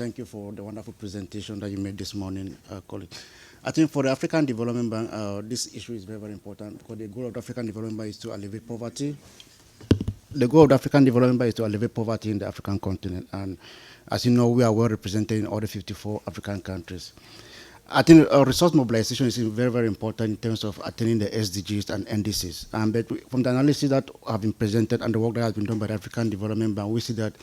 thank you for the wonderful presentation that you made this morning, colleague. I think for the African Development Bank, this issue is very, very important because the goal of the African Development Bank is to alleviate poverty. The goal of the African Development Bank is to alleviate poverty in the African continent. And as you know, we are well represented in all the 54 African countries. I think resource mobilization is very, very important in terms of attaining the SDGs and NDCs. But from the analysis that have been presented and the work that has been done by the African Development Bank, we see that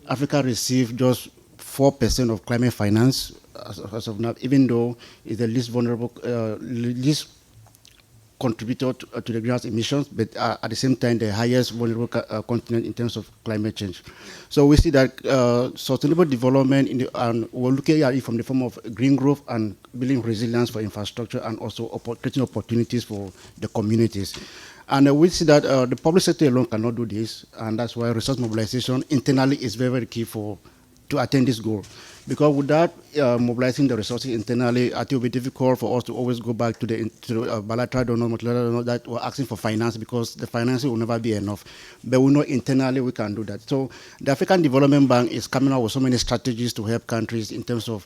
Africa received just 4% of climate finance as of now, even though it's the least vulnerable, least contributor to the greenhouse emissions, but at the same time, the highest vulnerable continent in terms of climate change. So we see that sustainable development, and we're looking at it from the form of green growth and building resilience for infrastructure and also creating opportunities for the communities. And we see that the public sector alone cannot do this, and that's why resource mobilization internally is very, very key to attain this goal. Because without mobilizing the resources internally, I think it will be difficult for us to always go back to the bilateral donor, multilateral donor that we're asking for finance, because the financing will never be enough. But we know internally we can do that. So the African Development Bank is coming out with so many strategies to help countries in terms of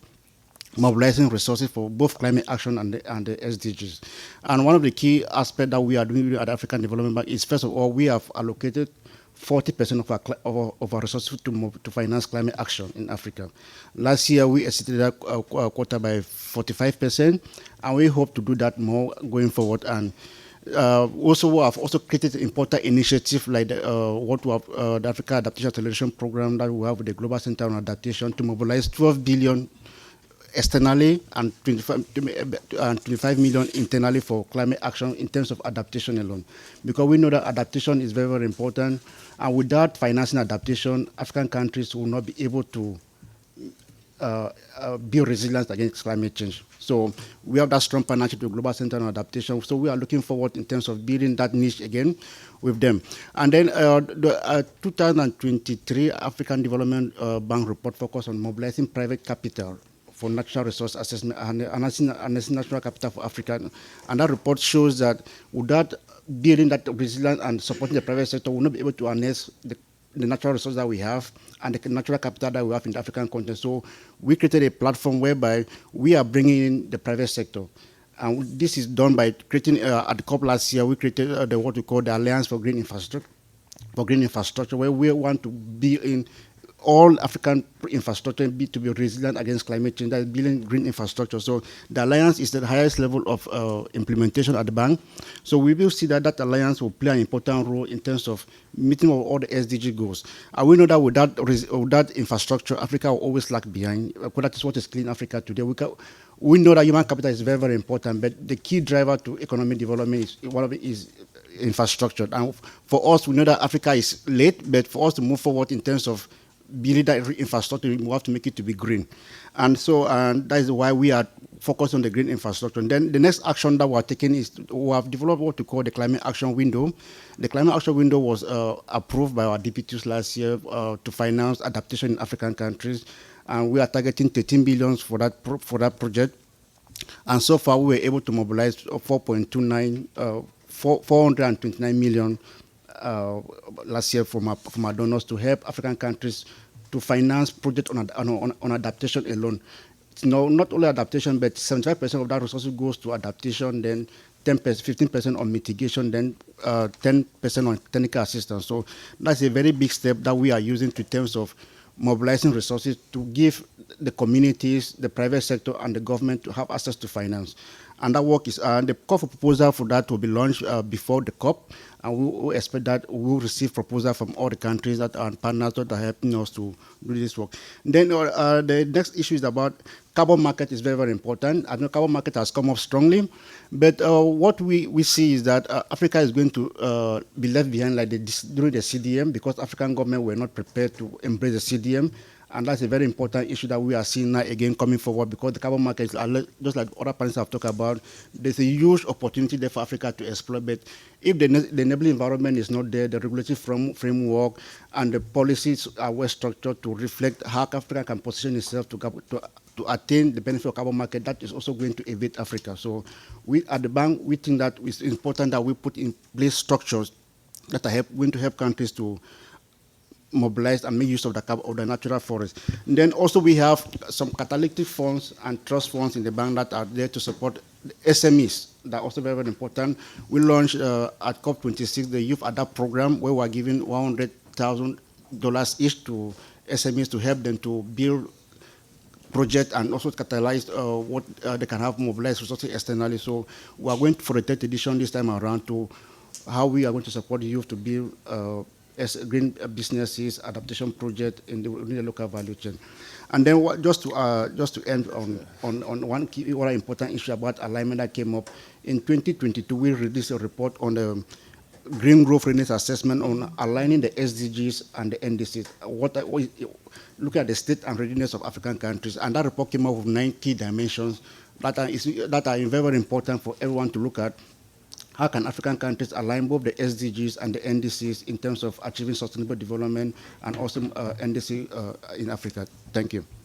mobilizing resources for both climate action and the SDGs. And one of the key aspects that we are doing at the African Development Bank is, first of all, we have allocated 40% of our resources to finance climate action in Africa. Last year, we exceeded that quota by 45%, and we hope to do that more going forward. And also, we have also created important initiatives like the Africa Adaptation Acceleration Program that we have with the Global Center on Adaptation to mobilize 12 billion externally and 25 million internally for climate action in terms of adaptation alone. Because we know that adaptation is very, very important, and without financing adaptation, African countries will not be able to build resilience against climate change. So we have that strong partnership with the Global Center on Adaptation. So we are looking forward in terms of building that niche again with them. And then the 2023 African Development Bank report focused on mobilizing private capital for natural resource assessment and harnessing natural capital for Africa. And that report shows that without building that resilience and supporting the private sector, we'll not be able to harness the natural resources that we have and the natural capital that we have in the African continent. So we created a platform whereby we are bringing in the private sector. And this is done by creating, at the COP last year, we created what we call the Alliance for Green Infrastructure, where we want to build in all African infrastructure to be resilient against climate change, that is building green infrastructure. So the alliance is the highest level of implementation at the bank. So we will see that that alliance will play an important role in terms of meeting all the SDG goals. And we know that without infrastructure, Africa will always lag behind. That is what is Clean Africa today. We know that human capital is very, very important, but the key driver to economic development is infrastructure. And for us, we know that Africa is late, but for us to move forward in terms of building that infrastructure, we have to make it to be green. And so that is why we are focused on the green infrastructure. And then the next action that we are taking is we have developed what we call the climate action window. The climate action window was approved by our DPTs last year to finance adaptation in African countries. And we are targeting 13 billion for that project. And so far, we were able to mobilize 429 million last year from our donors to help African countries to finance projects on adaptation alone. It's not only adaptation, but 75% of that resources goes to adaptation, then 15% on mitigation, then 10% on technical assistance. So that's a very big step that we are using in terms of mobilizing resources to give the communities, the private sector, and the government to have access to finance. And that work is, the call for proposal for that will be launched before the COP, and we will expect that we will receive proposals from all the countries that are partners that are helping us to do this work. Then the next issue is about carbon market is very, very important. I know carbon market has come up strongly, but what we see is that Africa is going to be left behind like during the CDM, because African government were not prepared to embrace the CDM. And that's a very important issue that we are seeing now again coming forward, because the carbon markets, just like other panelists have talked about, there's a huge opportunity there for Africa to exploit. But if the enabling environment is not there, the regulatory framework and the policies are well structured to reflect how Africa can position itself to attain the benefit of carbon market, that is also going to evade Africa. So we at the bank, we think that it's important that we put in place structures that are going to help countries to mobilize and make use of the natural forest. And then also we have some catalytic funds and trust funds in the bank that are there to support the SMEs. That are also very, very important. We launched at COP26 the Youth Adapt program, where we're giving $100,000 each to SMEs to help them to build project and also catalyze what they can have mobilized resources externally. So we are going for the third edition this time around to how we are going to support the youth to build as green businesses, adaptation project in the local value chain. And then just to end on one key, one important issue about alignment that came up, in 2022 we released a report on the Green Growth Readiness Assessment on aligning the SDGs and the NDCs. Look at the state and readiness of African countries, and that report came up with 9 key dimensions that are very, very important for everyone to look at. How can African countries align both the SDGs and the NDCs in terms of achieving sustainable development and also NDC in Africa? Thank you.